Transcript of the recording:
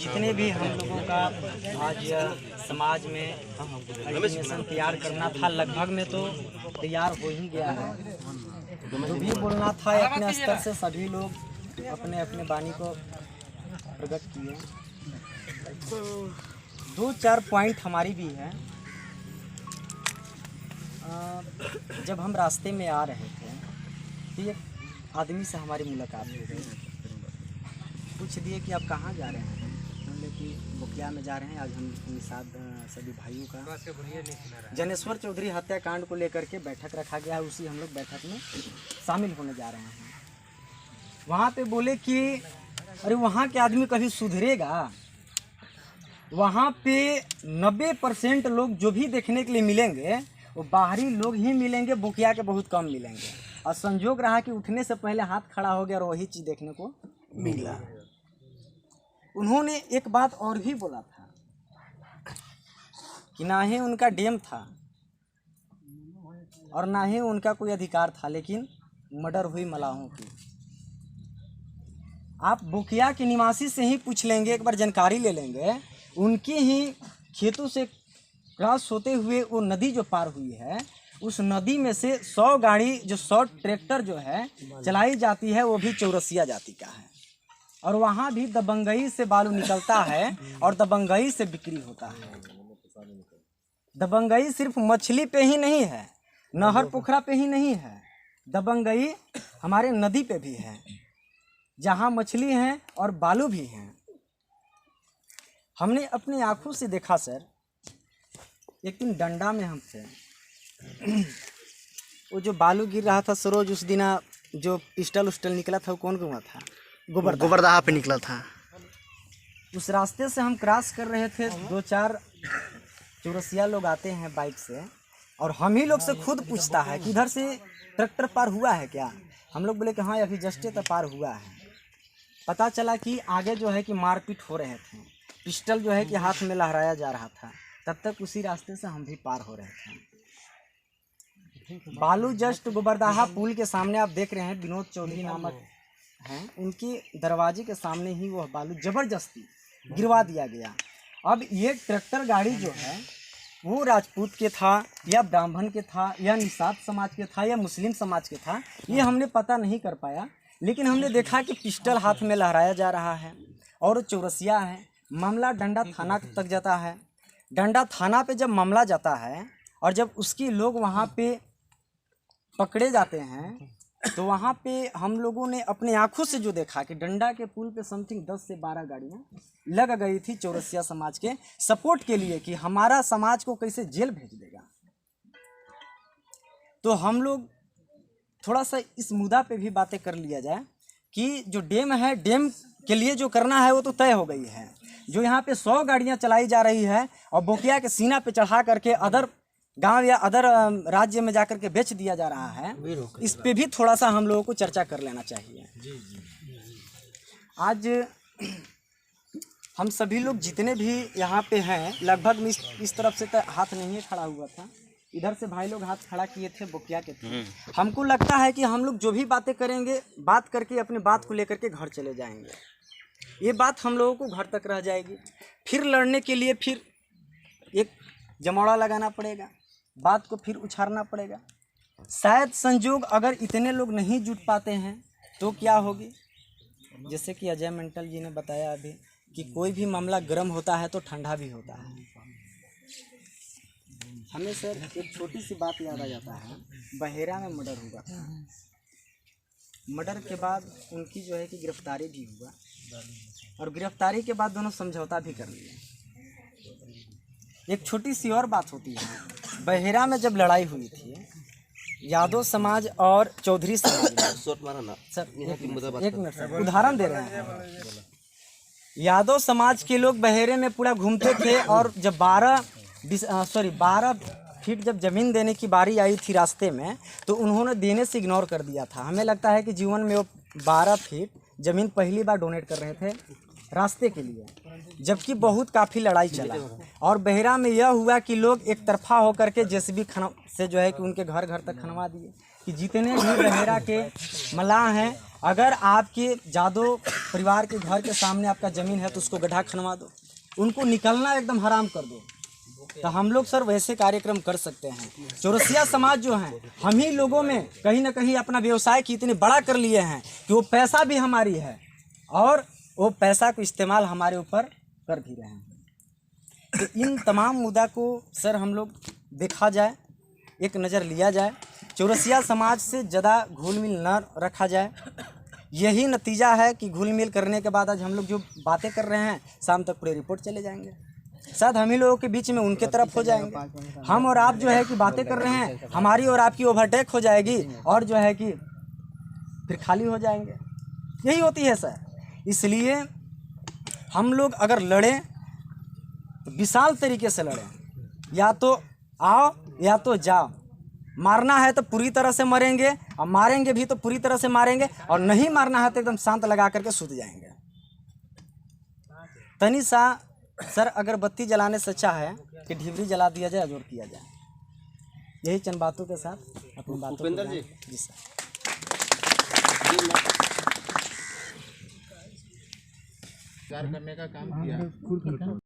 जितने भी हम लोगों का आज समाज में अल्टीमेशन तैयार करना था, लगभग में तो तैयार हो ही गया है। जो भी बोलना था अपने स्तर से सभी लोग अपने अपने वाणी को प्रकट किए। दो चार पॉइंट हमारी भी है। जब हम रास्ते में आ रहे थे तो एक आदमी से हमारी मुलाकात हो गई। पूछ दिए कि आप कहाँ जा रहे हैं? बोले कि बोकिया में जा रहे हैं। आज हम निषाद सभी भाइयों का जनेश्वर चौधरी हत्याकांड को लेकर के बैठक रखा गया है, उसी हम लोग बैठक में शामिल होने जा रहे हैं। वहाँ पे बोले कि अरे वहाँ के आदमी कभी सुधरेगा? वहाँ पे 90% लोग जो भी देखने के लिए मिलेंगे वो बाहरी लोग ही मिलेंगे, बोकिया के बहुत कम मिलेंगे। और संजोग रहा कि उठने से पहले हाथ खड़ा हो गया और वही चीज़ देखने को मिला। उन्होंने एक बात और भी बोला था कि ना ही उनका डैम था और ना ही उनका कोई अधिकार था, लेकिन मर्डर हुई मलाहों की। आप बोकिया के निवासी से ही पूछ लेंगे, एक बार जानकारी ले लेंगे, उनकी ही खेतों से क्रॉस होते हुए वो नदी जो पार हुई है, उस नदी में से 100 गाड़ी जो 100 ट्रैक्टर जो है चलाई जाती है, वो भी चौरसिया जाति का है। और वहाँ भी दबंगई से बालू निकलता है और दबंगई से बिक्री होता है। दबंगई सिर्फ मछली पे ही नहीं है, नहर पोखरा पे ही नहीं है, दबंगई हमारे नदी पे भी है, जहाँ मछली है और बालू भी हैं। हमने अपनी आंखों से देखा सर। एक दिन डंडा में हमसे वो जो बालू गिर रहा था सरोज, उस दिन जो पिस्टल उस्टल निकला था वो कौन हुआ था? गोबरदहा पे निकला था। उस रास्ते से हम क्रॉस कर रहे थे, 2-4 चौरसिया लोग आते हैं बाइक से और हम ही लोग से खुद पूछता है कि इधर से ट्रैक्टर पार हुआ है क्या? हम लोग बोले कि हाँ अभी जस्टे तो पार हुआ है। पता चला कि आगे जो है कि मारपीट हो रहे थे, पिस्टल जो है कि हाथ में लहराया जा रहा था। तब तक उसी रास्ते से हम भी पार हो रहे थे। बालू जस्ट गोबरदहा पुल के सामने आप देख रहे हैं, विनोद चौधरी नामक हैं, उनके दरवाजे के सामने ही वह बालू जबरदस्ती गिरवा दिया गया। अब ये ट्रैक्टर गाड़ी जो है वो राजपूत के था या ब्राह्मण के था या निषाद समाज के था या मुस्लिम समाज के था, ये हमने पता नहीं कर पाया। लेकिन हमने देखा कि पिस्टल हाथ में लहराया जा रहा है और चौरसिया है। मामला डंडा थाना तक जाता है। डंडा थाना पे जब मामला जाता है और जब उसके लोग वहाँ पे पकड़े जाते हैं, तो वहाँ पे हम लोगों ने अपने आंखों से जो देखा कि डंडा के पुल पे समथिंग 10 से 12 गाड़ियाँ लग गई थी चौरसिया समाज के सपोर्ट के लिए कि हमारा समाज को कैसे जेल भेज देगा। तो हम लोग थोड़ा सा इस मुद्दा पे भी बातें कर लिया जाए कि जो डैम है, डैम के लिए जो करना है वो तो तय हो गई है। जो यहाँ पे 100 गाड़ियाँ चलाई जा रही है और बोकिया के सीना पे चढ़ा करके अदर गांव या अदर राज्य में जाकर के बेच दिया जा रहा है, इस पे भी थोड़ा सा हम लोगों को चर्चा कर लेना चाहिए। आज हम सभी लोग जितने भी यहाँ पे हैं, लगभग इस तरफ से तो हाथ नहीं खड़ा हुआ था, इधर से भाई लोग हाथ खड़ा किए थे, बोकिया के थे। हमको लगता है कि हम लोग जो भी बातें करेंगे, बात करके अपने बात को लेकर के घर चले जाएंगे। ये बात हम लोगों को घर तक रह जाएगी। फिर लड़ने के लिए फिर एक जमावड़ा लगाना पड़ेगा, बात को फिर उछालना पड़ेगा। शायद संजोग अगर इतने लोग नहीं जुट पाते हैं तो क्या होगी? जैसे कि अजय मंडल जी ने बताया अभी कि कोई भी मामला गर्म होता है तो ठंडा भी होता है। हमें सर एक छोटी सी बात याद आ जाता है। बहेरा में मर्डर हुआ था। मर्डर के बाद उनकी जो है कि गिरफ्तारी भी हुआ और गिरफ्तारी के बाद दोनों समझौता भी कर लिए। एक छोटी सी और बात होती है, बहेरा में जब लड़ाई हुई थी यादव समाज और चौधरी समाज सर, एक मिनट सर, उदाहरण दे रहे हैं। यादव समाज के लोग बहेरे में पूरा घूमते थे और जब 12 फीट जब ज़मीन देने की बारी आई थी रास्ते में, तो उन्होंने देने से इग्नोर कर दिया था। हमें लगता है कि जीवन में वो 12 फीट ज़मीन पहली बार डोनेट कर रहे थे रास्ते के लिए, जबकि बहुत काफ़ी लड़ाई चला। और बहेरा में यह हुआ कि लोग एक तरफा होकर के जेसीबी से जो है कि उनके घर घर तक खनवा दिए। कि जितने भी बहेरा के मलाह हैं, अगर आपके जादव परिवार के घर के सामने आपका ज़मीन है तो उसको गड्ढा खनवा दो, उनको निकलना एकदम हराम कर दो। तो हम लोग सर वैसे कार्यक्रम कर सकते हैं। चौरसिया समाज जो है, हम ही लोगों में कहीं ना कहीं अपना व्यवसाय की इतने बड़ा कर लिए हैं कि वो पैसा भी हमारी है और वो पैसा को इस्तेमाल हमारे ऊपर कर भी रहे हैं। तो इन तमाम मुद्दा को सर हम लोग देखा जाए, एक नज़र लिया जाए, चौरसिया समाज से ज़्यादा घुल मिल न रखा जाए। यही नतीजा है कि घुल मिल करने के बाद आज हम लोग जो बातें कर रहे हैं, शाम तक पूरे रिपोर्ट चले जाएंगे, शायद हम ही लोगों के बीच में उनके तरफ हो जाएंगे। हम और आप जो है कि बातें कर रहे हैं, हमारी और आपकी ओवरटेक हो जाएगी और जो है कि फिर खाली हो जाएंगे। यही होती है सर। इसलिए हम लोग अगर लड़ें तो विशाल तरीके से लड़ें, या तो आओ या तो जाओ। मारना है तो पूरी तरह से मरेंगे और मारेंगे भी तो पूरी तरह से मारेंगे, और नहीं मारना है तो एकदम शांत लगा करके सूत जाएंगे। तनी सा सर अगरबत्ती जलाने से अच्छा है कि ढिबरी जला दिया जाए, जोर किया जाए। यही चंद बातों के साथ अपनी बातों जी सर। करने का काम किया।